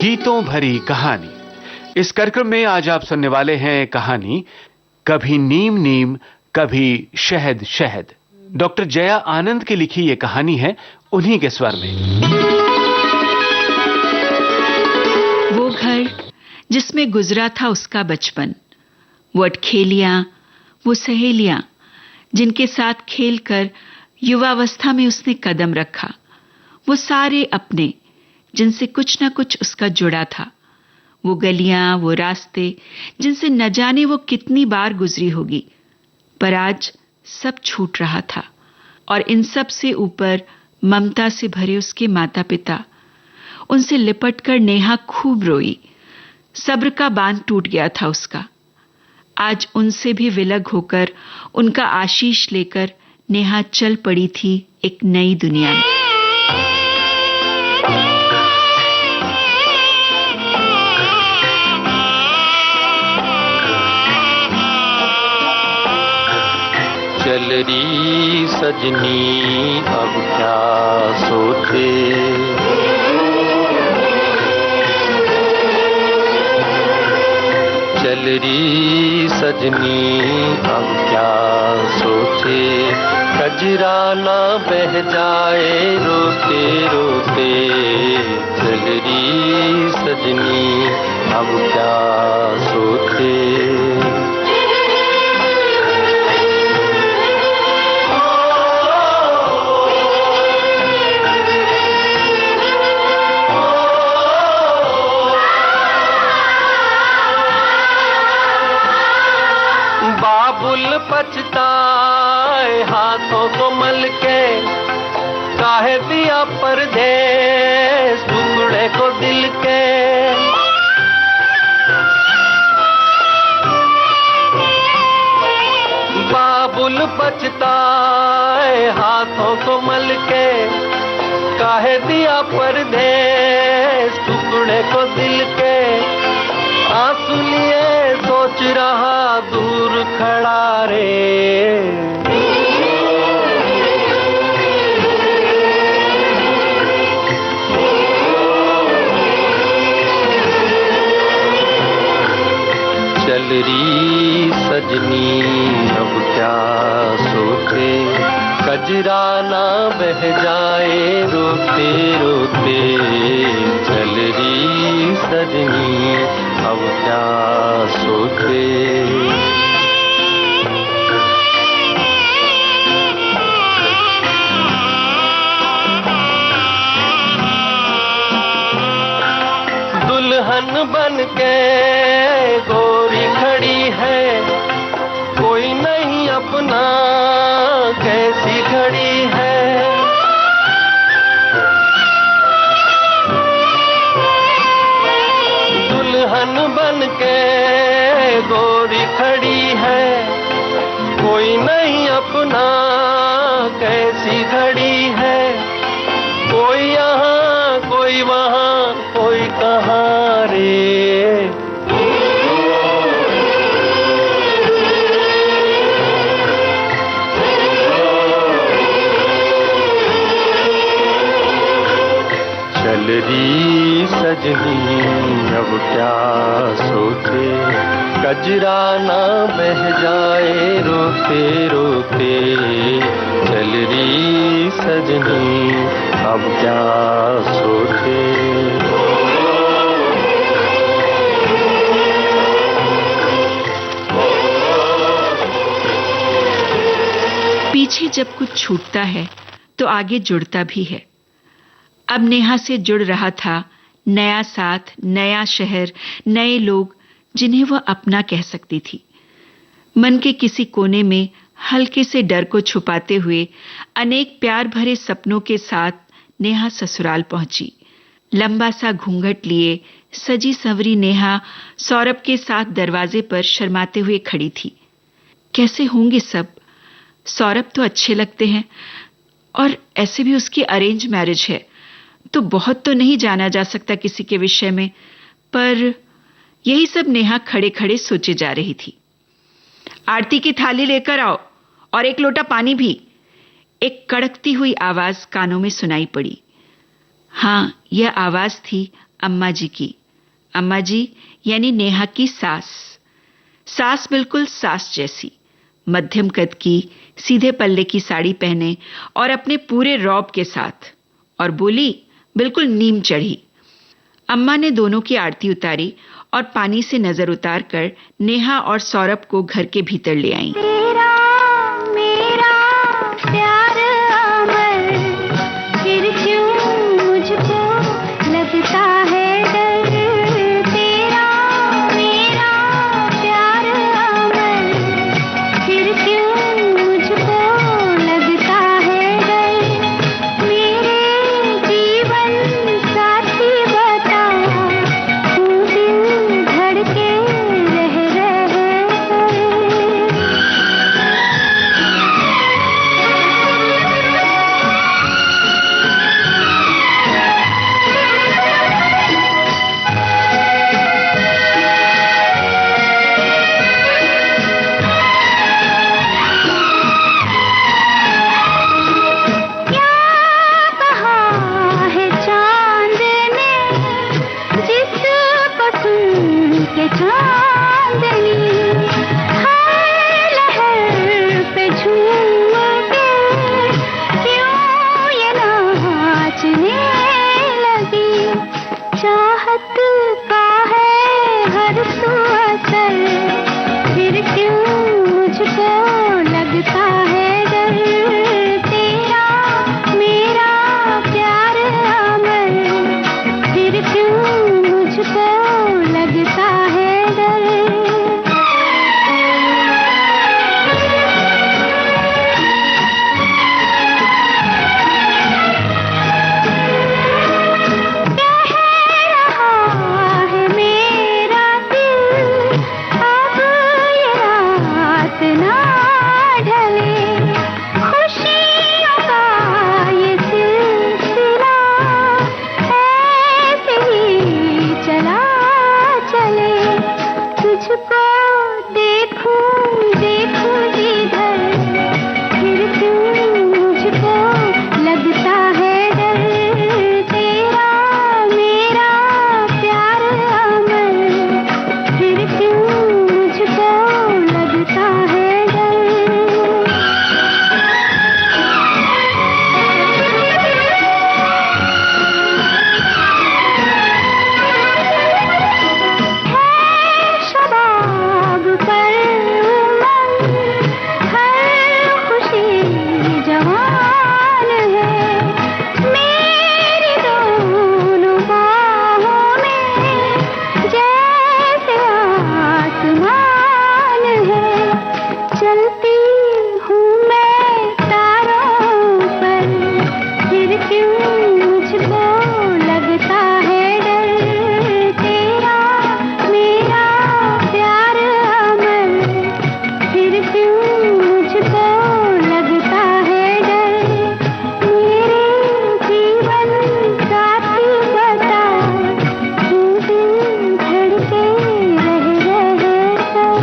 गीतों भरी कहानी। इस कार्यक्रम में आज आप सुनने वाले हैं कहानी कभी नीम नीम कभी शहद शहद। डॉक्टर जया आनंद की लिखी यह कहानी है, उन्हीं के स्वर में। वो घर जिसमें गुजरा था उसका बचपन, वो अटखेलियां, वो सहेलियां जिनके साथ खेलकर युवावस्था में उसने कदम रखा, वो सारे अपने जिनसे कुछ न कुछ उसका जुड़ा था, वो गलियां, वो रास्ते जिनसे न जाने वो कितनी बार गुजरी होगी। पर आज सब छूट रहा था और इन सब से ऊपर ममता से भरे उसके माता पिता। उनसे लिपटकर नेहा खूब रोई। सब्र का बांध टूट गया था उसका। आज उनसे भी विलग होकर, उनका आशीष लेकर नेहा चल पड़ी थी एक नई दुनिया में। चल री सजनी अब क्या सोचे, चल री सजनी अब क्या सोचे, कजरा ना बह जाए रोते रोते, चल री सजनी अब क्या सोचे। बाबुल पछताए हाथों को मल के, काहे दिया परदेस टुकड़े को दिल के। बाबुल पछताए हाथों को मल के, काहे दिया परदेस टुकड़े को दिल के। आंसू लिए सोच रहा दूर खड़ा रे, चल री सजनी अब क्या सोचे, कजरा ना बह जाए रोते रोते, चल री सजनी अब क्या सोचे। दुल्हन बन के गोरी खड़ी है, कोई नहीं अपना कैसी खड़ी है। दुल्हन बन के गोरी खड़ी है, कोई नहीं अपना कैसी खड़ी है। कोई यहाँ कोई वहाँ कोई कहाँ रे, चल री सजनी अब क्या सोचे, कजरा ना बह जाए रोते रोते, चल री सजनी अब क्या सोचे। पीछे जब कुछ छूटता है तो आगे जुड़ता भी है। अब नेहा से जुड़ रहा था नया साथ, नया शहर, नए लोग जिन्हें वह अपना कह सकती थी। मन के किसी कोने में हल्के से डर को छुपाते हुए अनेक प्यार भरे सपनों के साथ नेहा ससुराल पहुंची। लंबा सा घूंघट लिए सजी संवरी नेहा सौरभ के साथ दरवाजे पर शर्माते हुए खड़ी थी। कैसे होंगे सब? सौरभ तो अच्छे लगते हैं और ऐसे भी उसकी अरेंज मैरिज है, तो बहुत तो नहीं जाना जा सकता किसी के विषय में। पर यही सब नेहा खड़े खड़े सोचे जा रही थी। आरती की थाली लेकर आओ और एक लोटा पानी भी, एक कड़कती हुई आवाज कानों में सुनाई पड़ी। हां, यह आवाज थी अम्मा जी की। अम्मा जी यानी नेहा की सास। सास बिल्कुल सास जैसी, मध्यम कद की, सीधे पल्ले की साड़ी पहने और अपने पूरे रौब के साथ, और बोली बिल्कुल नीम चढ़ी। अम्मा ने दोनों की आरती उतारी और पानी से नजर उतार कर नेहा और सौरभ को घर के भीतर ले आईं। तेरा मेरा प्यार अमर, फिर क्यों मुझको लगता है डर। तेरा मेरा प्यार अमर, फिर क्यों मुझको लगता है डर। मेरे जीवन साथी बता, तू दिल धड़के रह कर। क्या कहा है चांद ने, जिसको सुन के चांदनी हर लहर पे झूम के क्यों ये नाचने लगी। चाहत का है हर सू असर, फिर क्यों मुझको लगता है डर। तेरा मेरा प्यार अमर, फिर क्यों मुझको लगता है डर। कह रहा है मेरा दिल, अब ये रात ना ढले। खुशियों का ये सिलसिला ऐसे ही चला चले। तुझको देखूं देखूं जिधर, फिर क्यों मुझको लगता है डर। तेरा मेरा प्यार अमर, फिर क्यों मुझको लगता है डर। है शबाब पर उमंग, हर खुशी जवान है। मेरी दोनों बाहों में जैसे आसमान है। चलती हूँ मैं तारों पर, फिर क्यों मुझको लगता है डर। तेरा मेरा प्यार अमर, फिर क्यों मुझको लगता है डर। मेरे जीवन साथी बता, तू दिल धड़के रह कर।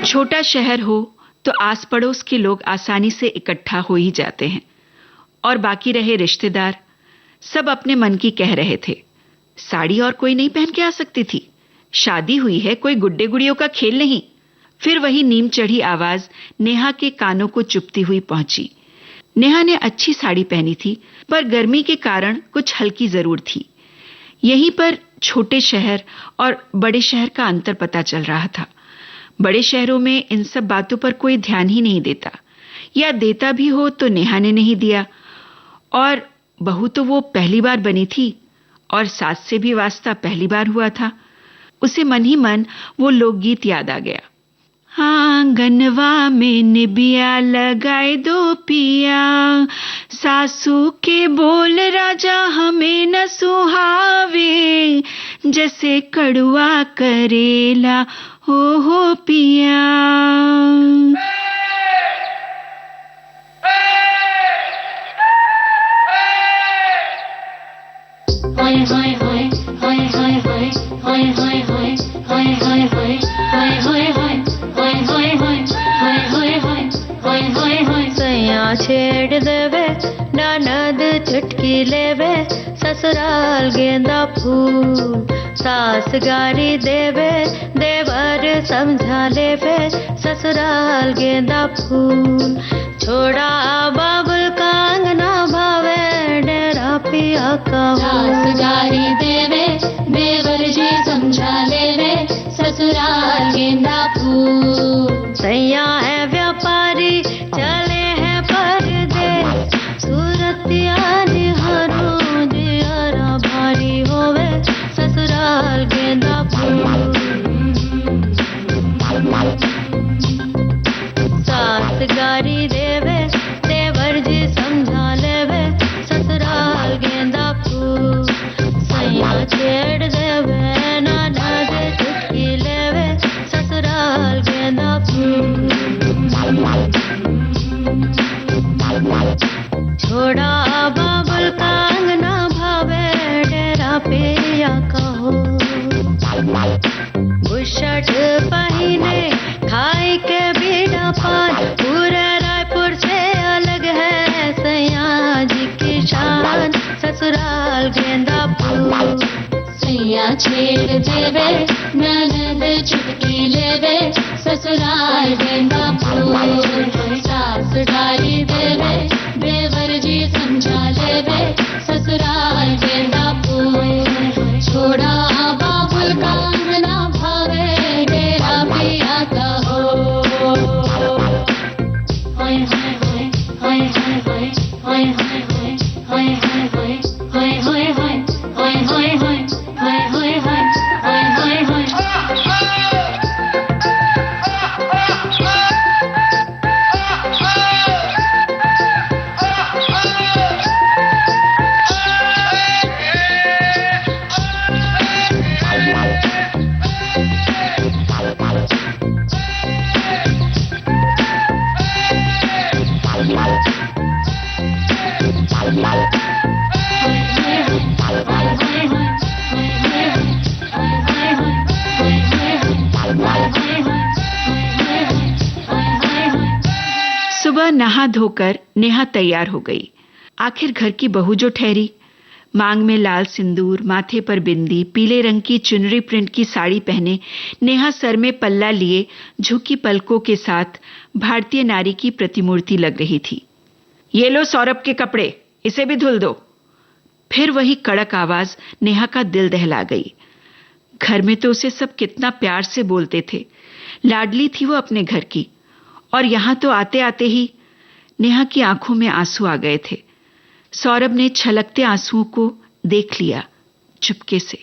छोटा शहर हो तो आस पड़ोस के लोग आसानी से इकट्ठा हो ही जाते हैं, और बाकी रहे रिश्तेदार, सब अपने मन की कह रहे थे। साड़ी और कोई नहीं पहन के आ सकती थी, शादी हुई है, कोई गुड्डे गुड़ियों का खेल नहीं। फिर वही नीम चढ़ी आवाज नेहा के कानों को चुभती हुई पहुंची। नेहा ने अच्छी साड़ी पहनी थी, पर गर्मी के कारण कुछ हल्की जरूर थी। यहीं पर छोटे शहर और बड़े शहर का अंतर पता चल रहा था। बड़े शहरों में इन सब बातों पर कोई ध्यान ही नहीं देता, या देता भी हो तो नेहा ने नहीं दिया। और बहू तो वो पहली बार बनी थी, और सास से भी वास्ता पहली बार हुआ था। उसे मन ही मन वो लोकगीत याद आ गया। आंगनवा में निबिया लगाए दो पिया, सासू के बोल राजा हमें न सुहावे, जैसे कड़वा करेला हो पिया। सैया छेड़ देवे ननद चुटकी लेवे ससुराल गेंदा फूल सास गारी देवे देवर समझा लेवे ससुराल गेंदा फूल छोड़ा बाबुल का अंगना भावे डेरा पिया का सास गारी देवे देवर जी समझा लेवे ससुराल गेंदा फूल सैया है व्यापारी चले हैं परदेस सूरतिया निहारो जियारा भारी होवे ससुराल गेंदा फूल सास गारी देवे देवर जी समझा लेवे ससुराल गेंदा फूल सैया छेड़ देवे ननद चुटकी लेवे ससुराल गेंदा फूल छोड़ा बाबुल का अंगना भावे डेरा पिया कहो बुशर्ट पहने खाई के बीड़ा पान पूरे रायपुर से अलग है सैया जी की शान ससुराल गेंदा फूल सैया छेड़ देवे ननद चुटकी लेवे ससुराल गेंदा फूल सास गारी देवे देवर जी समझा लेवे ससुराल गेंदा फूल छोड़ा बाबुल का अंगना भावे डेरा पिया का हो हाय हाय हाय हाय हाय हाय हाय हाय हाय हाय हाय हाय हाय हाय हाय हाय हाय हाय हाय सुबह नहा धोकर नेहा तैयार हो गई। आखिर घर की बहू जो ठहरी। मांग में लाल सिंदूर, माथे पर बिंदी, पीले रंग की चुनरी प्रिंट की साड़ी पहने नेहा सर में पल्ला लिए झुकी पलकों के साथ भारतीय नारी की प्रतिमूर्ति लग रही थी। ये लो सौरभ के कपड़े, इसे भी धुल दो। फिर वही कड़क आवाज नेहा का दिल दहला गई। घर में तो उसे सब कितना प्यार से बोलते थे, लाडली थी वो अपने घर की, और यहां तो आते आते ही नेहा की आंखों में आंसू आ गए थे। सौरभ ने छलकते आंसुओं को देख लिया चुपके से।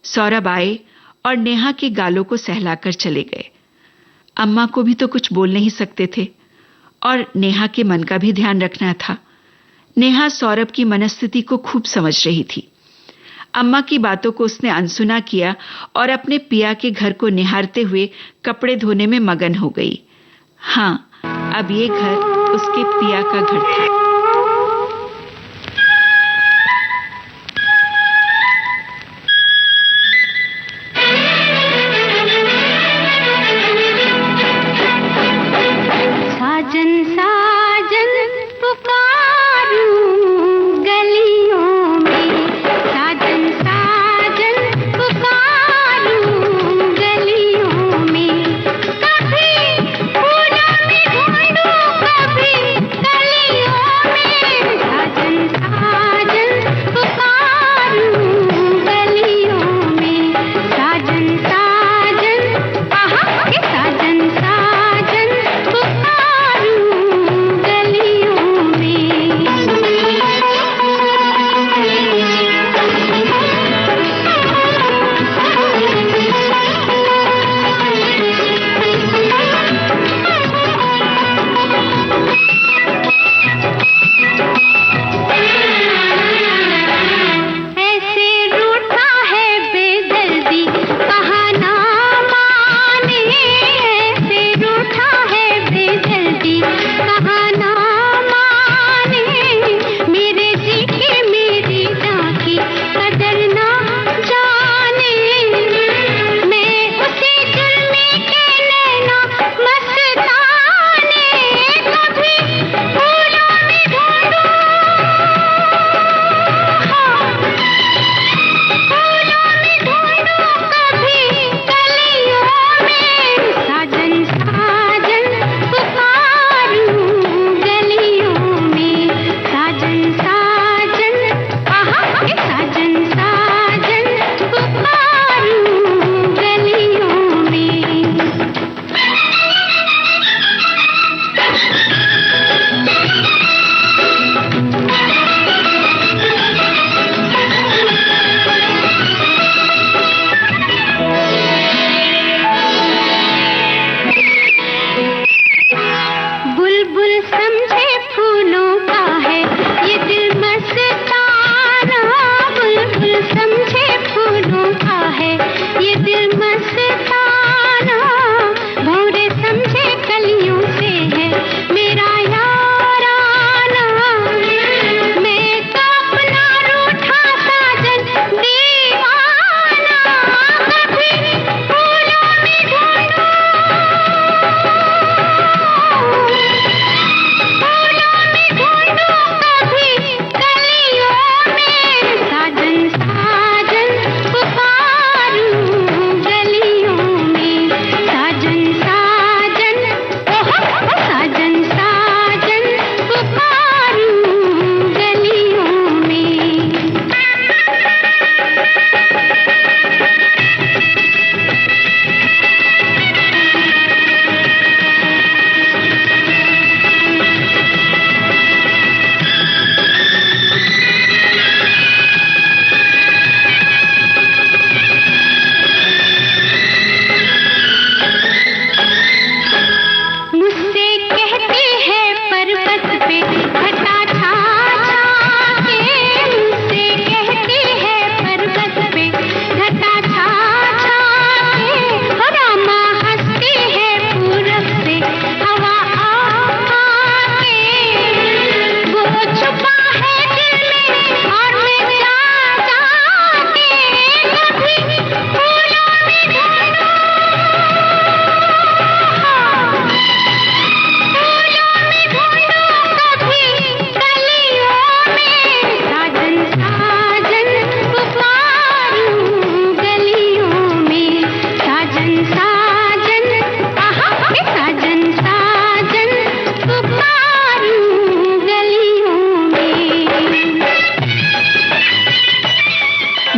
सौरभ आए और नेहा के गालों को सहलाकर चले गए। अम्मा को भी तो कुछ बोल नहीं सकते थे और नेहा के मन का भी ध्यान रखना था। नेहा सौरभ की मनस्थिति को खूब समझ रही थी। अम्मा की बातों को उसने अनसुना किया और अपने पिया के घर को निहारते हुए कपड़े धोने में मगन हो गई। हाँ, अब ये घर उसके पिया का घर था। साजन साजन पुकारूं गलियों में, साजन साजन पुकारूं गलियों में, कभी पूजा में ढूंढूं कभी गलियों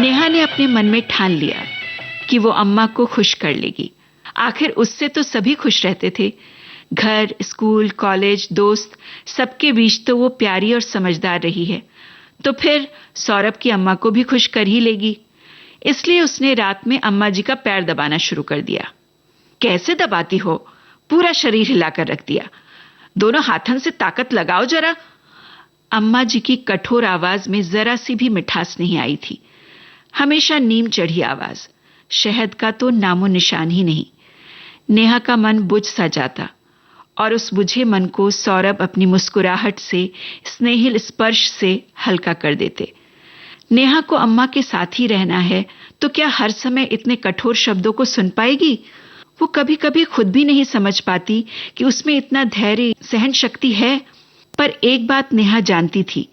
नेहा ने अपने मन में ठान लिया कि वो अम्मा को खुश कर लेगी। आखिर उससे तो सभी खुश रहते थे। घर, स्कूल, कॉलेज, दोस्त, सबके बीच तो वो प्यारी और समझदार रही है, तो फिर सौरभ की अम्मा को भी खुश कर ही लेगी। इसलिए उसने रात में अम्मा जी का पैर दबाना शुरू कर दिया। कैसे दबाती हो? पूरा शरीर हिलाकर रख दिया। दोनों हाथन से ताकत लगाओ जरा। अम्मा जी की कठोर आवाज में जरा सी भी मिठास नहीं आई थी। हमेशा नीम चढ़ी आवाज, शहद का तो नामो निशान ही नहीं। नेहा का मन बुझ सा जाता और उस बुझे मन को सौरभ अपनी मुस्कुराहट से, स्नेहिल स्पर्श से हल्का कर देते। नेहा को अम्मा के साथ ही रहना है तो क्या हर समय इतने कठोर शब्दों को सुन पाएगी? वो कभी कभी खुद भी नहीं समझ पाती कि उसमें इतना धैर्य, सहन शक्ति है। पर एक बात नेहा जानती थी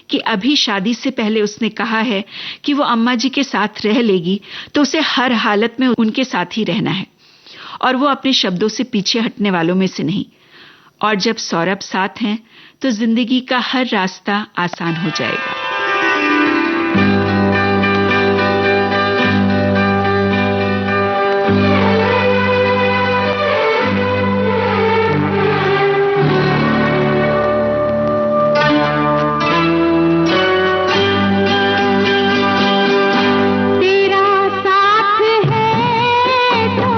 कि अभी शादी से पहले उसने कहा है कि वो अम्मा जी के साथ रह लेगी तो उसे हर हालत में उनके साथ ही रहना है और वो अपने शब्दों से पीछे हटने वालों में से नहीं। और जब सौरभ साथ हैं तो जिंदगी का हर रास्ता आसान हो जाएगा। तेरा साथ है तो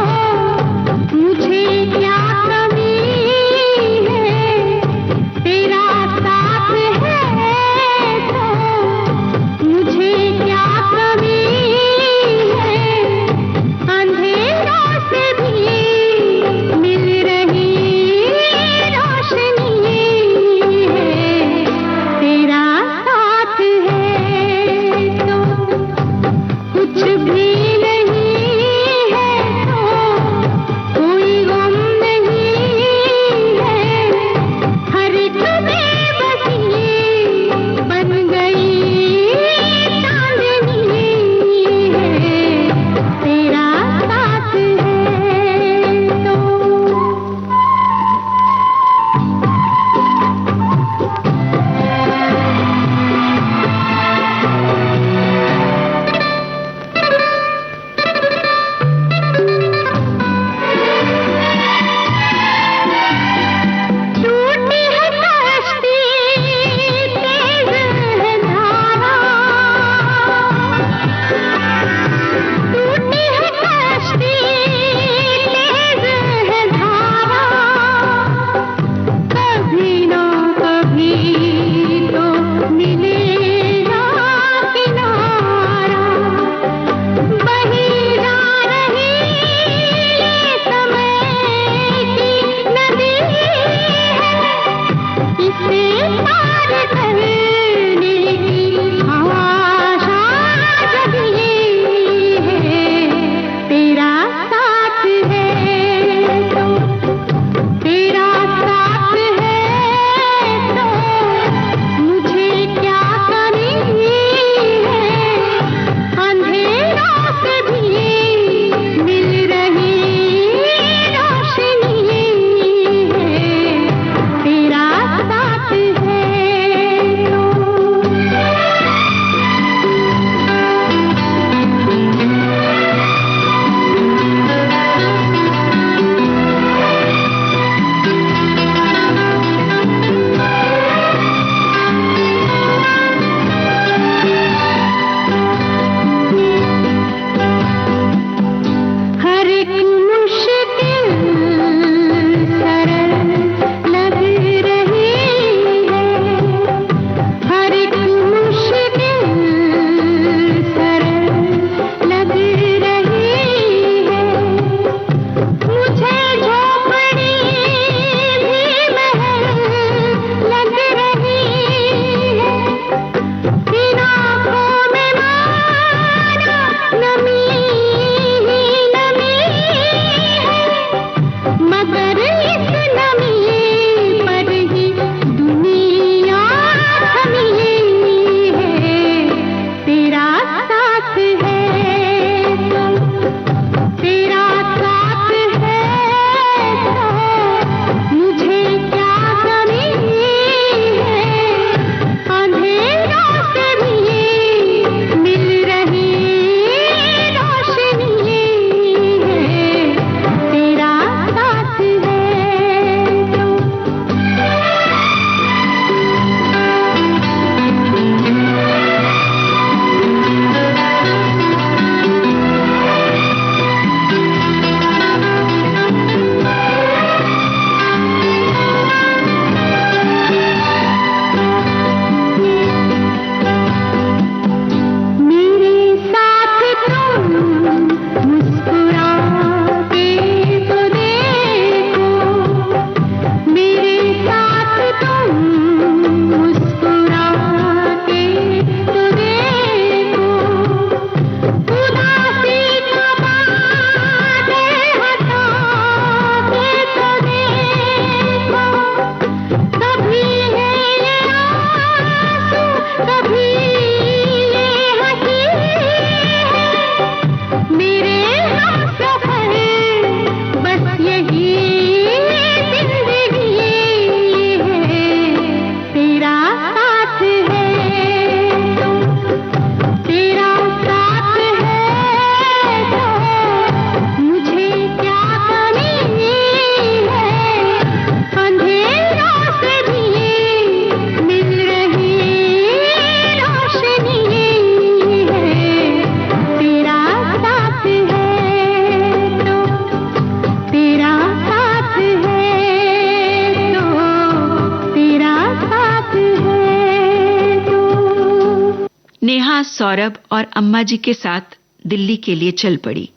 सौरभ और अम्मा जी के साथ दिल्ली के लिए चल पड़ी।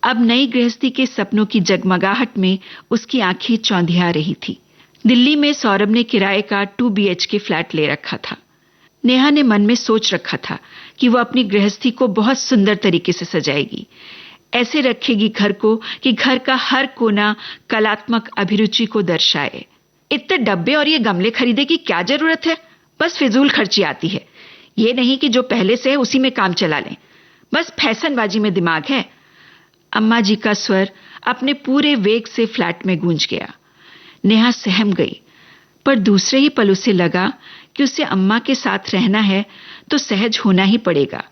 अब नई गृहस्थी के सपनों की जगमगाहट में उसकी आंखें चौंधिया रही थी। दिल्ली में सौरभ ने किराए का 2 BHK फ्लैट ले रखा था। नेहा ने मन में सोच रखा था कि वो अपनी गृहस्थी को बहुत सुंदर तरीके से सजाएगी। ऐसे रखेगी घर को कि घर का हर कोना कलात्मक अभिरुचि को दर्शाए। इतने डब्बे और ये गमले खरीदे की क्या जरूरत है? बस फिजूल खर्ची आती है। ये नहीं कि जो पहले से है उसी में काम चला लें। बस फैशनबाजी में दिमाग है। अम्मा जी का स्वर अपने पूरे वेग से फ्लैट में गूंज गया। नेहा सहम गई, पर दूसरे ही पल उसे लगा कि उसे अम्मा के साथ रहना है तो सहज होना ही पड़ेगा।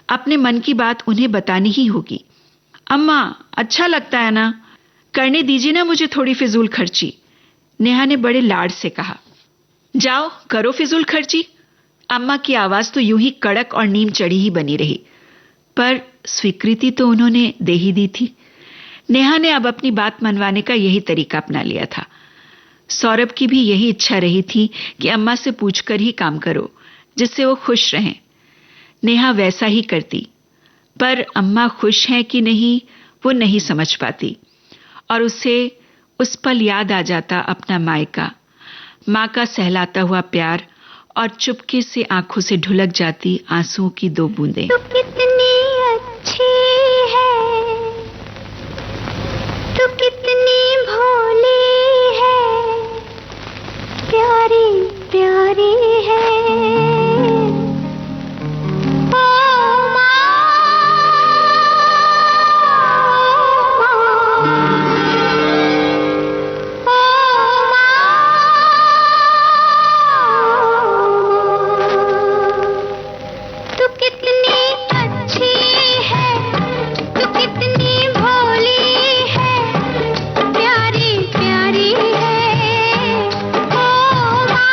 अपने मन की बात उन्हें बतानी ही होगी। अम्मा, अच्छा लगता है ना? करने दीजिए ना मुझे थोड़ी फिजूल खर्ची, नेहा ने बड़े लाड से कहा। जाओ करो फिजूल खर्ची। अम्मा की आवाज तो यूं ही कड़क और नीम चढ़ी ही बनी रही, पर स्वीकृति तो उन्होंने दे ही दी थी। नेहा ने अब अपनी बात मनवाने का यही तरीका अपना लिया था। सौरभ की भी यही इच्छा रही थी कि अम्मा से पूछकर ही काम करो, जिससे वो खुश रहें। नेहा वैसा ही करती, पर अम्मा खुश हैं कि नहीं वो नहीं समझ पाती, और उसे उस पल याद आ जाता अपना मायका, माँ का सहलाता हुआ प्यार, और चुपके से आंखों से ढुलक जाती आंसुओं की 2 बूंदें। तू कितनी अच्छी है, तू कितनी भोली है, प्यारी प्यारी है। ओ माँ, तू कितनी अच्छी है, तू कितनी भोली है, प्यारी प्यारी है। ओ माँ,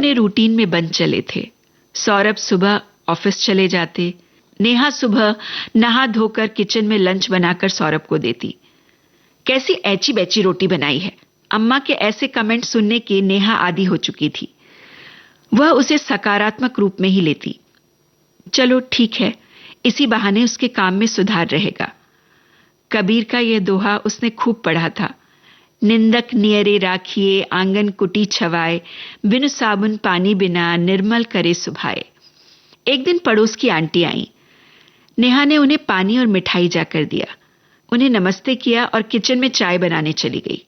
अपने रूटीन में बंद चले थे। सौरभ सुबह ऑफिस चले जाते। नेहा सुबह नहा धोकर किचन में लंच बनाकर सौरभ को देती। कैसी ऐची बैची रोटी बनाई है। अम्मा के ऐसे कमेंट सुनने की नेहा आदी हो चुकी थी। वह उसे सकारात्मक रूप में ही लेती। चलो ठीक है, इसी बहाने उसके काम में सुधार रहेगा। कबीर का यह दोहा उसने खूब पढ़ा था। निंदक नियरे राखिए, आंगन कुटी छवाए, बिनु साबुन पानी बिना, निर्मल करे सुभाए। एक दिन पड़ोस की आंटी आई। नेहा ने उन्हें पानी और मिठाई जाकर दिया। उन्हें नमस्ते किया और किचन में चाय बनाने चली गई।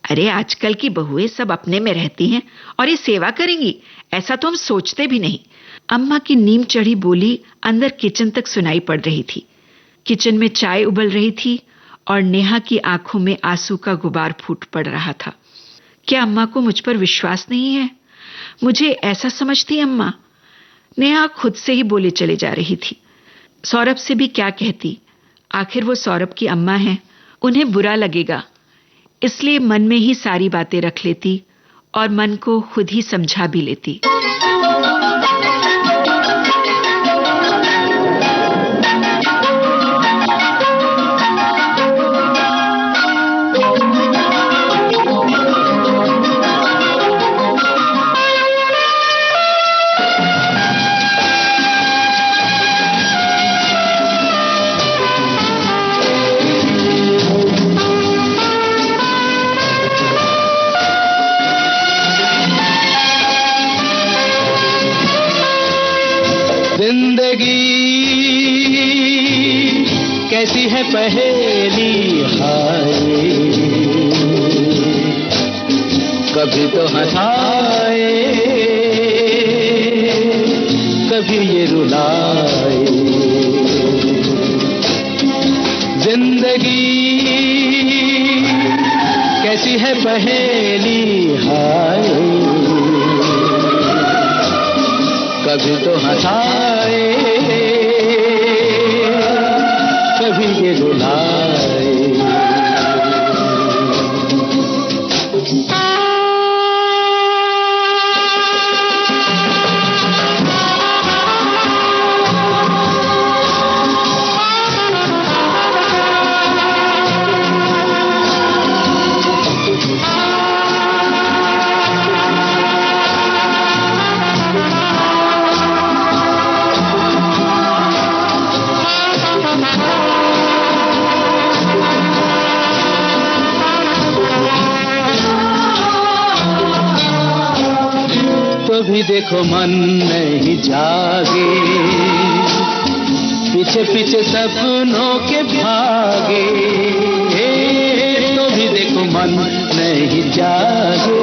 अरे आजकल की बहुएं सब अपने में रहती हैं और ये सेवा करेंगी, ऐसा तो हम सोचते भी नहीं। अम्मा की नीम चढ़ी बोली अंदर किचन तक सुनाई पड़ रही थी। किचन में चाय उबल रही थी और नेहा की आंखों में आंसू का गुबार फूट पड़ रहा था। क्या अम्मा को मुझ पर विश्वास नहीं है? मुझे ऐसा समझती अम्मा? नेहा खुद से ही बोले चले जा रही थी। सौरभ से भी क्या कहती, आखिर वो सौरभ की अम्मा हैं, उन्हें बुरा लगेगा। इसलिए मन में ही सारी बातें रख लेती और मन को खुद ही समझा भी लेती। कैसी है पहेली हाय, कभी तो हंसाए, कभी ये रुलाए। जिंदगी कैसी है पहेली हाय, कभी तो हंसाए, कभी ये रुलाए। भी देखो मन नहीं जागे, पीछे पीछे सपनों के भागे। तो भी देखो मन नहीं जागे,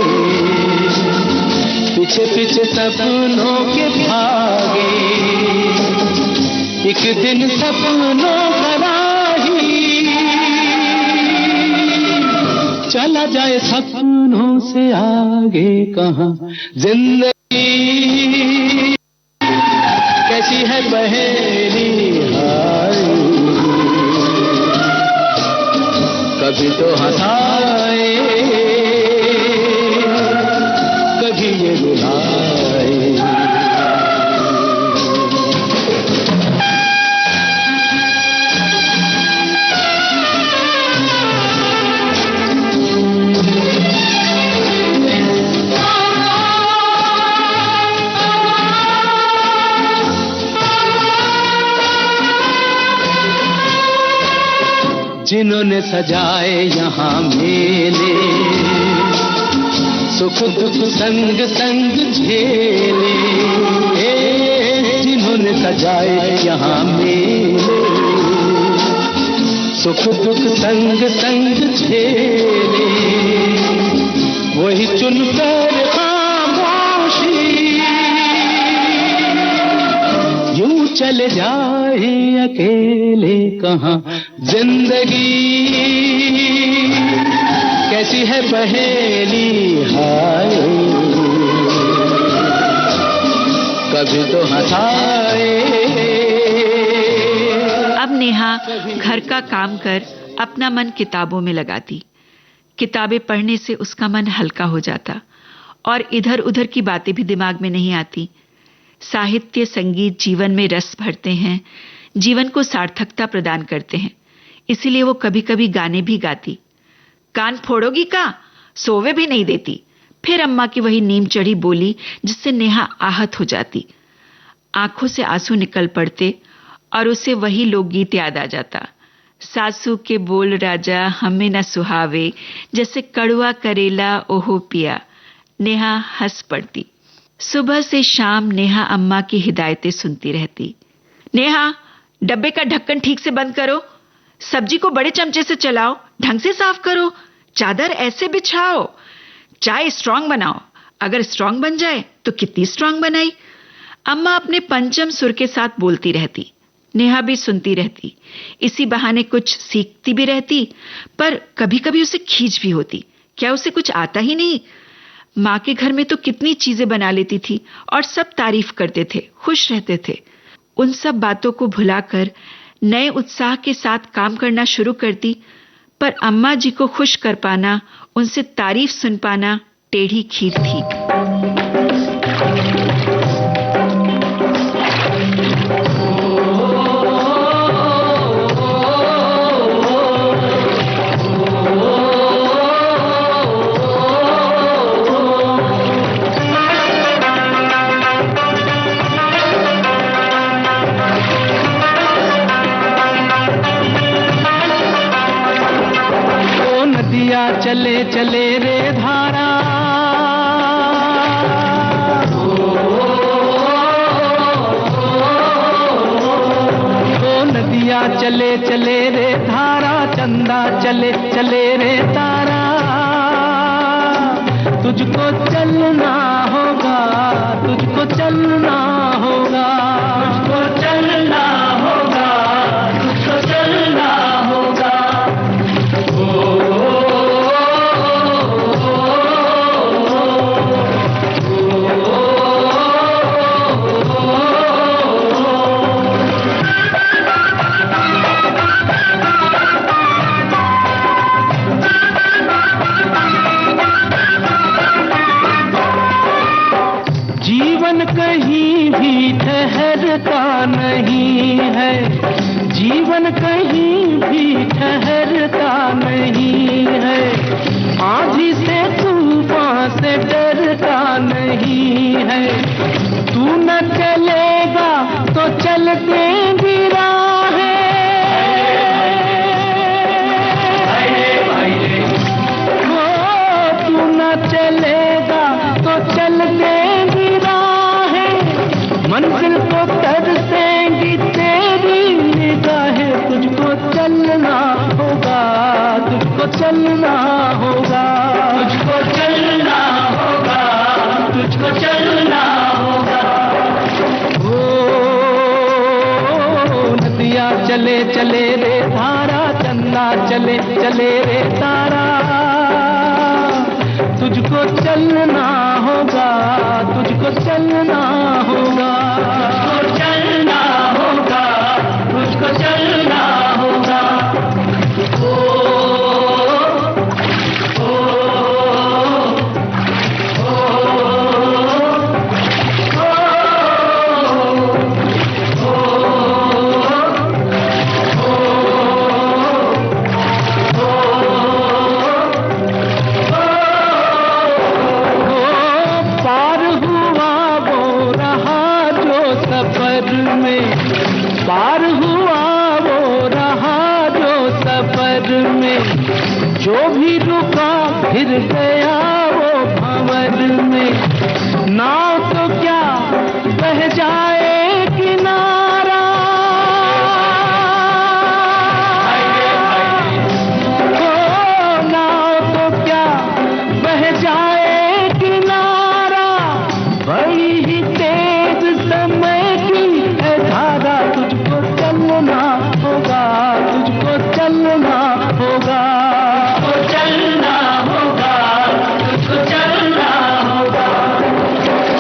पीछे पीछे सपनों के भागे। एक दिन सपनों का राही चला जाए सपनों से आगे कहाँ। जिंदगी कैसी है पहेली हाय, कभी तो हंसाए, कभी ये रुलाए। जिन्होंने सजाए यहाँ मेले, सुख दुख संग संग झेले। जिन्होंने सजाए यहाँ मेले, सुख दुख संग संग झेले। वही चुनकर खामोशी यूं चले जाए अकेले कहाँ। जिंदगी कैसी है पहेली हाय, कभी तो हंसाए। अब नेहा घर का काम कर अपना मन किताबों में लगाती। किताबें पढ़ने से उसका मन हल्का हो जाता और इधर उधर की बातें भी दिमाग में नहीं आती। साहित्य संगीत जीवन में रस भरते हैं, जीवन को सार्थकता प्रदान करते हैं। इसीलिए वो कभी कभी गाने भी गाती। कान फोड़ोगी का, सोवे भी नहीं देती। फिर अम्मा की वही नीम चढ़ी बोली जिससे नेहा आहत हो जाती। आंखों से आंसू निकल पड़ते और उसे वही लोकगीत याद आ जाता। सासू के बोल राजा हमें न सुहावे, जैसे कड़वा करेला ओहो पिया। नेहा हंस पड़ती। सुबह से शाम नेहा अम्मा की हिदायतें सुनती रहती। नेहा, डब्बे का ढक्कन ठीक से बंद करो, सब्जी को बड़े चमचे से चलाओ, ढंग से साफ करो, चादर ऐसे बिछाओ, चाय स्ट्रांग बनाओ। अगर स्ट्रांग बन जाए तो कितनी स्ट्रांग बनाई। अम्मा अपने पंचम सुर के साथ बोलती रहती। नेहा भी सुनती रहती। इसी बहाने कुछ सीखती भी रहती, पर कभी कभी उसे खींच भी होती। क्या उसे कुछ आता ही नहीं? माँ के घर में तो कितनी चीजें बना लेती थी और सब तारीफ करते थे, खुश रहते थे। उन सब बातों को भुलाकर नए उत्साह के साथ काम करना शुरू करती, पर अम्मा जी को खुश कर पाना, उनसे तारीफ सुन पाना टेढ़ी खीर थी। चले चले रे धारा, ओ नदिया चले चले रे धारा, चंदा चले चले रे तारा। तुझको चलना होगा, तुझको चलना होगा, तुझको चलना होगा, तुझको चलना होगा। कहीं भी ठहरता नहीं है, जीवन कहीं भी ठहरता नहीं है। आंधी से तूफान से डरता नहीं है। तू न चलेगा तो चलते भी राहें, तू न चलेगा तो चलते भी राहें। मंजिल को तरसेंगी तेरी निगाहें। तुझको चलना होगा, तुझको चलना होगा, तुझको चलना होगा, तुझको चलना होगा। ओ नदिया चले चले रे धारा, चंदा चले चले रे तारा। तुझको चलना होगा, तुझको चलना होगा, तुझको चलना होगा, तुझको चलना होगा। पार हुआ वो रहा जो सफर में, जो भी रुका फिर गया वो भंवर में। नाव तो क्या बह जाए किनारा, ओ नाव तो क्या बह जाए किनारा। बड़ी ही तेज समय की है धारा। तुझको चलना होगा, तुझको चलना होगा, तुझको चलना होगा, तुझको चलना होगा।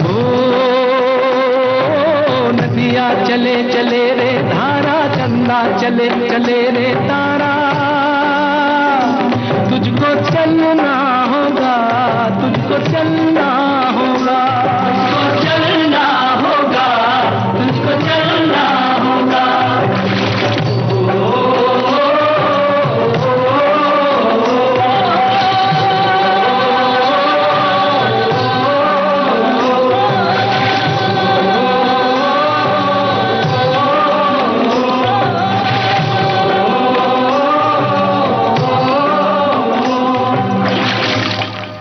ओ नदिया चले चले रे धारा, चंदा चले चले रे तारा। तुझको चलना होगा, तुझको चलना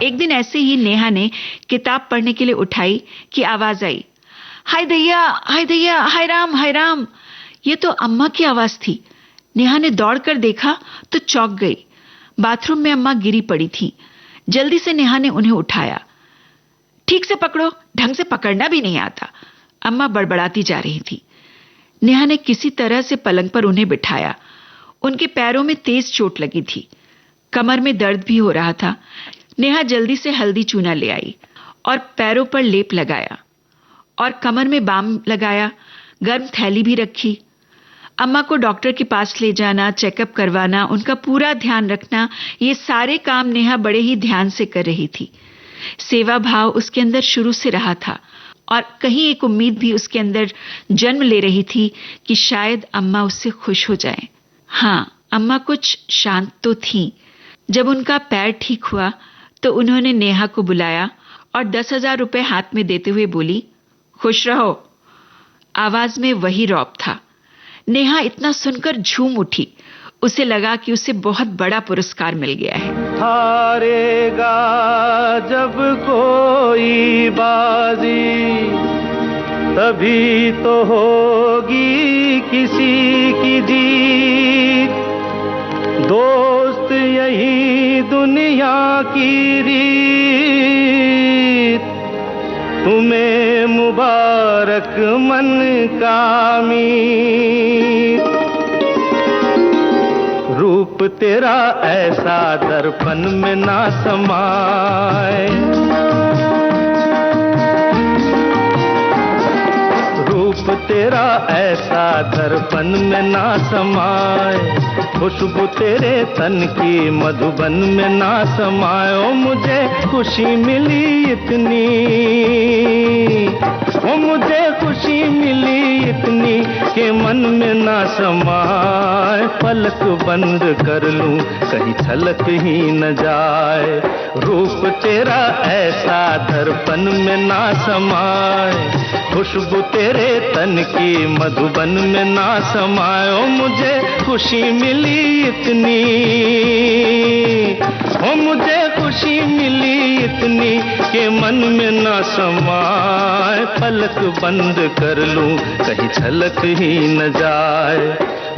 एक दिन ऐसे ही नेहा ने किताब पढ़ने के लिए उठाई कि आवाज आई, हाय दैया, हाय दैया, हाय राम, हाय राम। ये तो अम्मा की आवाज थी। नेहा ने दौड़कर देखा तो चौंक गई। बाथरूम में अम्मा गिरी पड़ी थी। जल्दी से नेहा ने उन्हें उठाया। ठीक से पकड़ो, ढंग से पकड़ना भी नहीं आता, अम्मा बड़बड़ाती जा रही थी। नेहा ने किसी तरह से पलंग पर उन्हें बिठाया। उनके पैरों में तेज चोट लगी थी, कमर में दर्द भी हो रहा था। नेहा जल्दी से हल्दी चूना ले आई और पैरों पर लेप लगाया और कमर में बाम लगाया, गर्म थैली भी रखी। अम्मा को डॉक्टर के पास ले जाना, चेकअप करवाना, उनका पूरा ध्यान रखना, ये सारे काम नेहा बड़े ही ध्यान से कर रही थी। सेवा भाव उसके अंदर शुरू से रहा था और कहीं एक उम्मीद भी उसके अंदर जन्म ले रही थी कि शायद अम्मा उससे खुश हो जाए। हाँ, अम्मा कुछ शांत तो थी। जब उनका पैर ठीक हुआ तो उन्होंने नेहा को बुलाया और 10,000 रुपए हाथ में देते हुए बोली, खुश रहो। आवाज में वही रौब था। नेहा इतना सुनकर झूम उठी। उसे लगा कि उसे बहुत बड़ा पुरस्कार मिल गया है। हारेगा जब कोई बाजी, तभी तो होगी किसी की जीत। दोस्त यही दुनिया की रीत, तुम्हें मुबारक मन का मीत। रूप तेरा ऐसा दर्पण में ना समाए, रूप तेरा ऐसा दर्पण में ना समाए। खुशबू तेरे तन की मधुबन में ना समाए। ओ मुझे खुशी मिली इतनी, ओ मुझे खुशी मिली इतनी कि मन में ना समाए। पलक बंद कर लूं कहीं छलक ही न जाए। रूप तेरा ऐसा दर्पण में ना समाए। खुशबू तेरे तन की मधुबन में ना समाए। ओ मुझे खुशी मिली इतनी, ओ मुझे खुशी मिली इतनी कि मन में ना समाए। पलक बंद कर लूं कहीं छलक ही न जाए।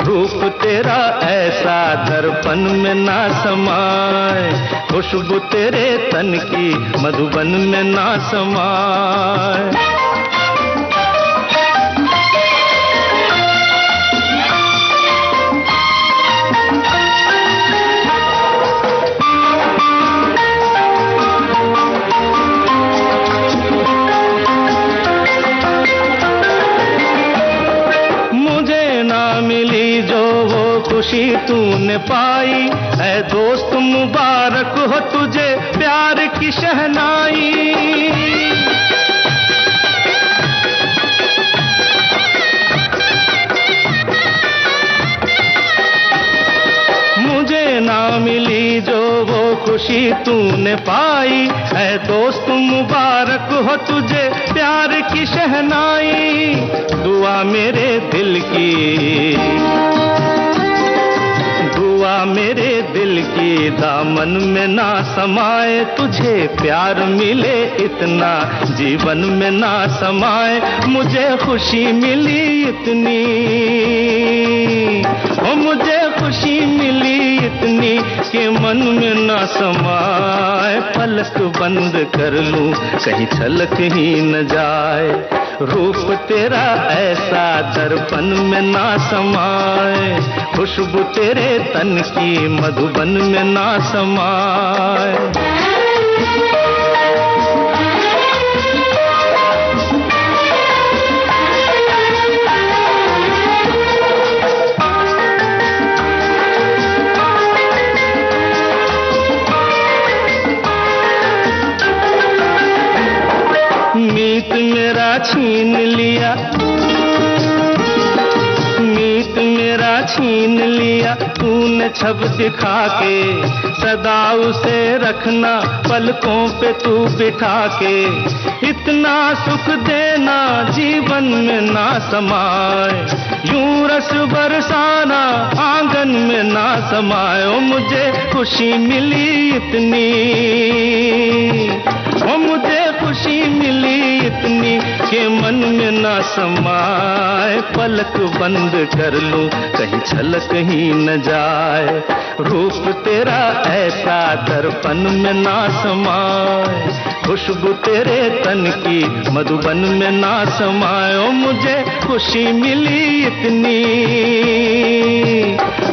रूप तेरा ऐसा दर्पण में ना समाए। खुशबू तेरे तन की मधुबन में ना समाए। खुशी तूने पाई है दोस्त, मुबारक हो तुझे प्यार की शहनाई। मुझे ना मिली जो वो खुशी तूने पाई है दोस्त, मुबारक हो तुझे प्यार की शहनाई। दुआ मेरे दिल की, मेरे दिल की दामन में ना समाए। तुझे प्यार मिले इतना जीवन में ना समाए। मुझे खुशी मिली इतनी, ओ मुझे खुशी मिली इतनी कि मन में ना समाए। पलक बंद कर लूं कहीं छलक ही न जाए। रूप तेरा ऐसा दर्पण में ना समाए। खुशबू तेरे तन की मधुबन में ना समाए। मीत मेरा छीन लिया, मीत मेरा छीन लिया तूने छब दिखा के, सदा उसे रखना पलकों पे तू बिठा के। इतना सुख देना जीवन में ना समाए, यूं रस बरसाना आंगन में ना समाए। ओ मुझे खुशी मिली इतनी, ओ मुझे खुशी मिली इतनी कि मन में ना समाए। पलक बंद कर लूं कहीं झलक ही न जाए, रूप तेरा ऐसा दर्पण में ना समाए। खुशबू तेरे तन की मधुबन में ना समाए। ओ मुझे खुशी मिली इतनी,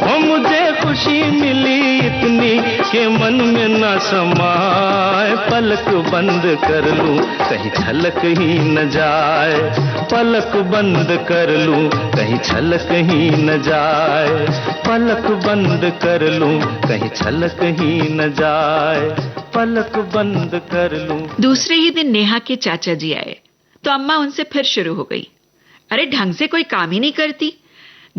ओ मुझे खुशी मिली इतनी कि मन में ना समाए। पलक बंद कर लूं कहीं झलक ही न जाए, पलक बंद कर लूं कहीं झलक ही न जाए, पलक बंद कर लूं कहीं झलक ही न जाए, पलक बंद कर लूं। दूसरे ही दिन नेहा के चाचा जी आए तो अम्मा उनसे फिर शुरू हो गई, अरे ढंग से कोई काम ही नहीं करती,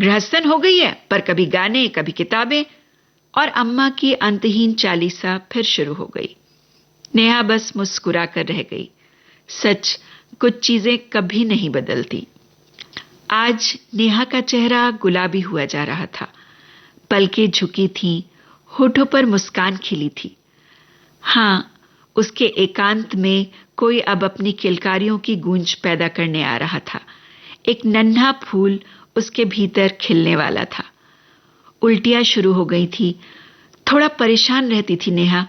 गृहस्थन हो गई है, पर कभी गाने कभी किताबें। और अम्मा की अंतहीन चालीसा फिर शुरू हो गई। नेहा बस मुस्कुरा कर रह गई। सच, कुछ चीजें कभी नहीं बदलती। आज नेहा का चेहरा गुलाबी हुआ जा रहा था, पलकें झुकी थीं, होठों पर मुस्कान खिली थी। हाँ, उसके एकांत में कोई अब अपनी किलकारियों की गूंज पैदा करने आ रहा था। एक नन्हा फूल उसके भीतर खिलने वाला था। उल्टियां शुरू हो गई थी, थोड़ा परेशान रहती थी नेहा।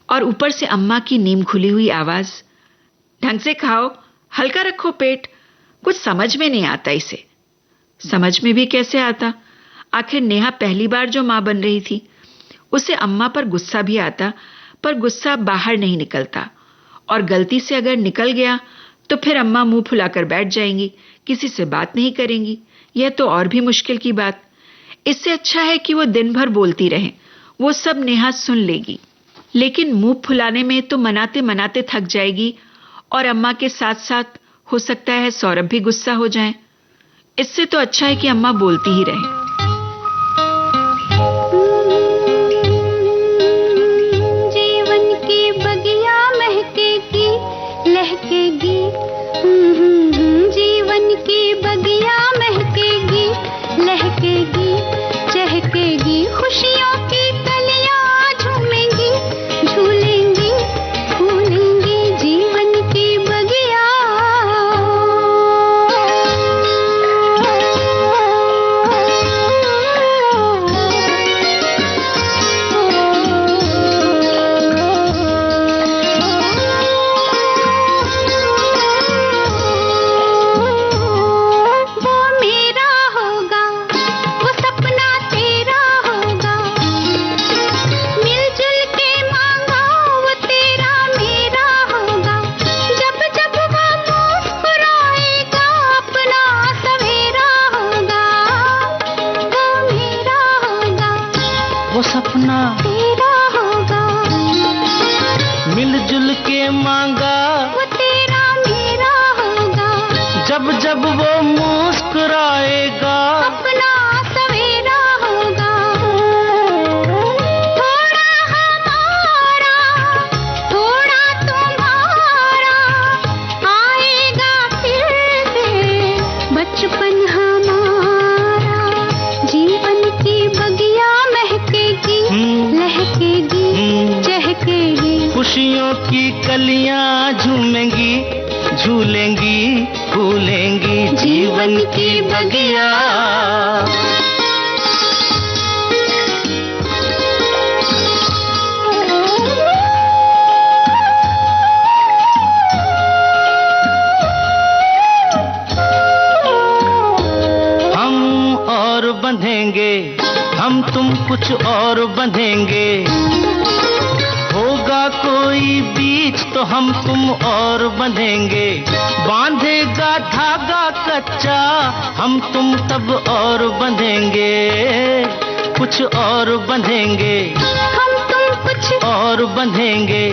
और ऊपर से अम्मा की नीम खुली हुई आवाज, ढंग से खाओ, हल्का रखो पेट। कुछ समझ में नहीं आता इसे। समझ में भी कैसे आता, आखिर नेहा पहली बार जो मां बन रही थी। उसे अम्मा पर गुस्सा भी आता, पर गुस्सा बाहर नहीं निकलता, और गलती से अगर निकल गया तो फिर अम्मा मुंह फुलाकर बैठ जाएंगी, किसी से बात नहीं करेंगी। यह तो और भी मुश्किल की बात। इससे अच्छा है कि वो दिन भर बोलती रहे, वो सब नेहा सुन लेगी। लेकिन मुंह फुलाने में तो मनाते मनाते थक जाएगी, और अम्मा के साथ साथ हो सकता है सौरभ भी गुस्सा हो जाए। इससे तो अच्छा है कि अम्मा बोलती ही रहे। जीवन की बगिया महकेगी लहकेगी, जीवन की बगिया महकेगी लहकेगी चहकेगी, खुशियों की कलियां झूमेंगी झूलेंगी फूलेंगी, जीवन की बगिया। वो सपना तेरा होगा, मिलजुल के मांगा वो तेरा मेरा होगा, जब जब वो मुस्कुराएगा अपना सवेरा होगा। थोड़ा हमारा थोड़ा तुम्हारा, आएगा फिर से बचपन हमारा, जीवन की बगिया महकेगी लहकेगी चहकेगी, खुशियों की कलियां झूमेंगी झूलेंगी फूलेंगी, जीवन की बगिया। हम और बंधेंगे, हम तुम कुछ और बंधेंगे, होगा कोई बीच तो हम तुम और बंधेंगे, बांधेगा धागा कच्चा हम तुम तब और बंधेंगे, कुछ और बंधेंगे, हम तुम कुछ और बंधेंगे,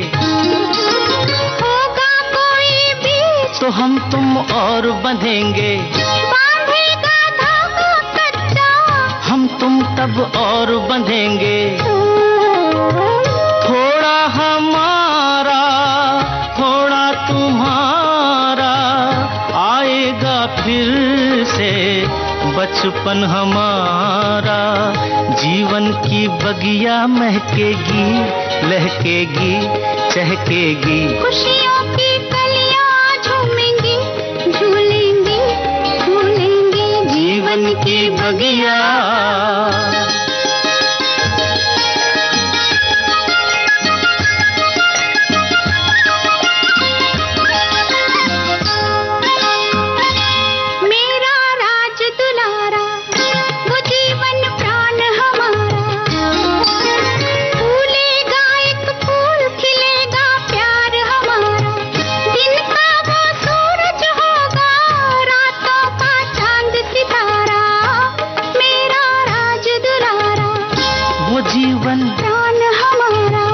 होगा कोई बीच तो हम तुम और बंधेंगे, बांधेगा धागा कच्चा हम तुम तब और बंधेंगे, थोड़ा हमारा थोड़ा तुम्हारा, आएगा फिर से बचपन हमारा। जीवन की बगिया महकेगी, लहकेगी, चहकेगी, खुशियों की कलियां झूमेंगी, झूलेंगी, झूलेंगी, जीवन की बगिया। मेरा राज दुलारा, वो जीवन प्राण हमारा, फूलेगा एक फूल, खिलेगा प्यार हमारा, दिन का वो सूरज होगा, रातों का चांद सितारा, मेरा राज दुलारा, वो जीवन प्राण हमारा,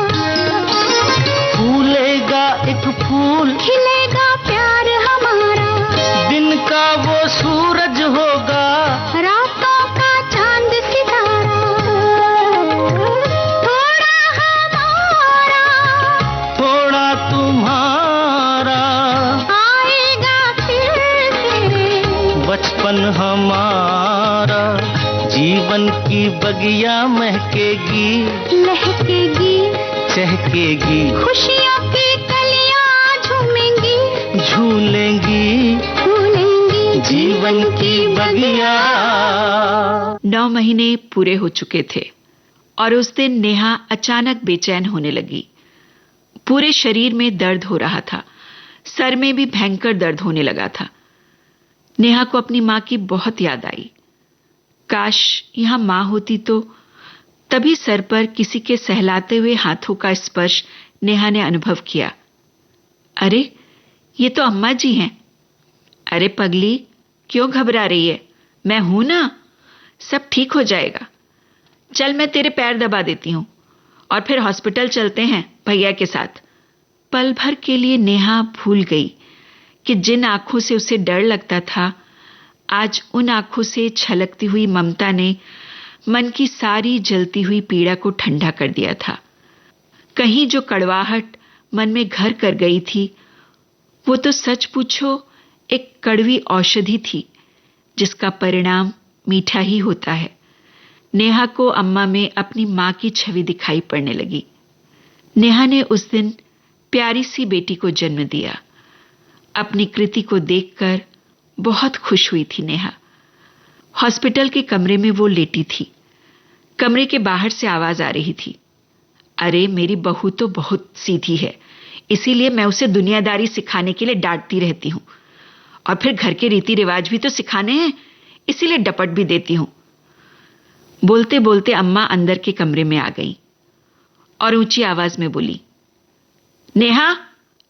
फूलेगा एक फूल, खिलेगा प्यार हमारा, दिन का वो सूरज होगा, रातों का चांद सितारा, थोड़ा हमारा थोड़ा तुम्हारा, आएगा फिर से बचपन हमारा। जीवन की बगिया महकेगी, लहकेगी, चहकेगी, खुशियों की कलियां झूमेंगी, झूलेंगी, झूलेंगी, जीवन की बगिया। 9 महीने पूरे हो चुके थे और उस दिन नेहा अचानक बेचैन होने लगी। पूरे शरीर में दर्द हो रहा था, सर में भी भयंकर दर्द होने लगा था। नेहा को अपनी मां की बहुत याद आई। काश यहां मां होती तो। तभी सर पर किसी के सहलाते हुए हाथों का स्पर्श नेहा ने अनुभव किया। अरे, ये तो अम्मा जी हैं। अरे पगली, क्यों घबरा रही है? मैं हूं ना, सब ठीक हो जाएगा। चल मैं तेरे पैर दबा देती हूं और फिर हॉस्पिटल चलते हैं भैया के साथ। पल भर के लिए नेहा भूल गई कि जिन आंखों से उसे डर लगता था, आज उन आंखों से छलकती हुई ममता ने मन की सारी जलती हुई पीड़ा को ठंडा कर दिया था। कहीं जो कड़वाहट मन में घर कर गई थी, वो तो सच पूछो एक कड़वी औषधि थी, जिसका परिणाम मीठा ही होता है। नेहा को अम्मा में अपनी मां की छवि दिखाई पड़ने लगी। नेहा ने उस दिन प्यारी सी बेटी को जन्म दिया। अपनी कृति को देखकर बहुत खुश हुई थी नेहा। हॉस्पिटल के कमरे में वो लेटी थी। कमरे के बाहर से आवाज आ रही थी, अरे मेरी बहू तो बहुत सीधी है, इसीलिए मैं उसे दुनियादारी सिखाने के लिए डांटती रहती हूं, और फिर घर के रीति रिवाज भी तो सिखाने हैं, इसीलिए डपट भी देती हूं। बोलते बोलते अम्मा अंदर के कमरे में आ गई और ऊंची आवाज में बोली, नेहा,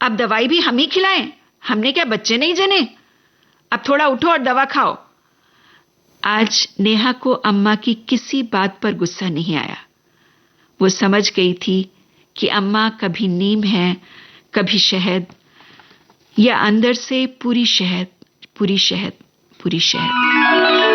अब दवाई भी हम ही खिलाएं? हमने क्या बच्चे नहीं जने? अब थोड़ा उठो और दवा खाओ। आज नेहा को अम्मा की किसी बात पर गुस्सा नहीं आया। वो समझ गई थी कि अम्मा कभी नीम है, कभी शहद, या अंदर से पूरी शहद, पूरी शहद, पूरी शहद।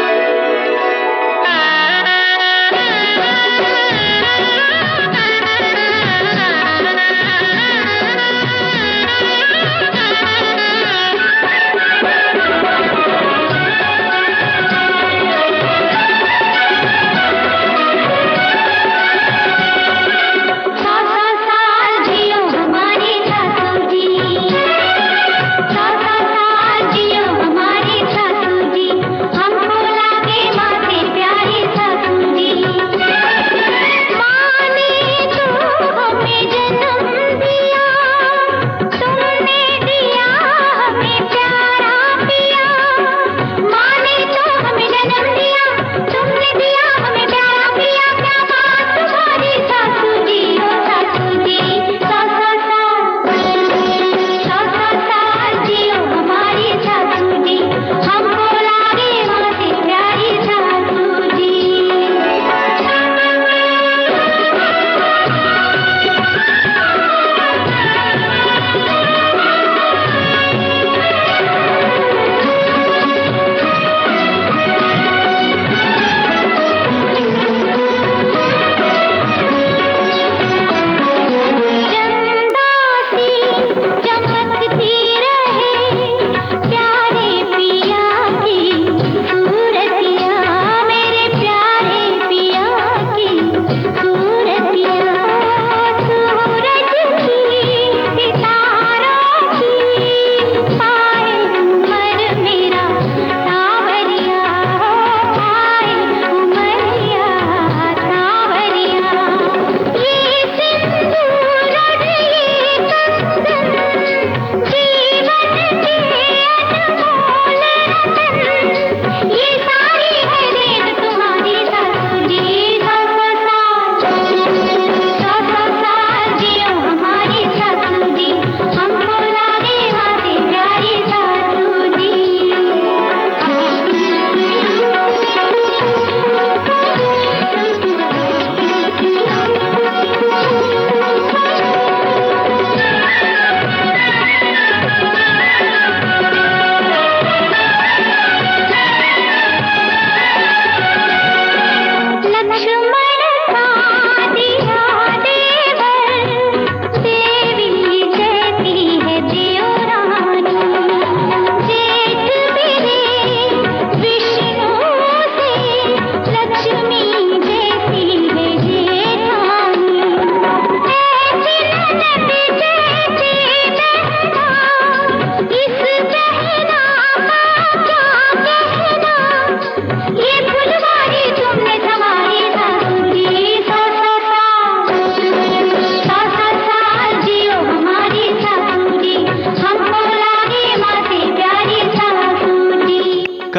हमको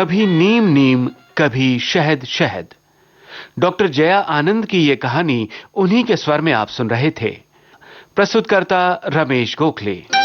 कभी नीम नीम कभी शहद शहद। डॉक्टर जया आनंद की यह कहानी उन्हीं के स्वर में आप सुन रहे थे। प्रस्तुतकर्ता रमेश गोखले।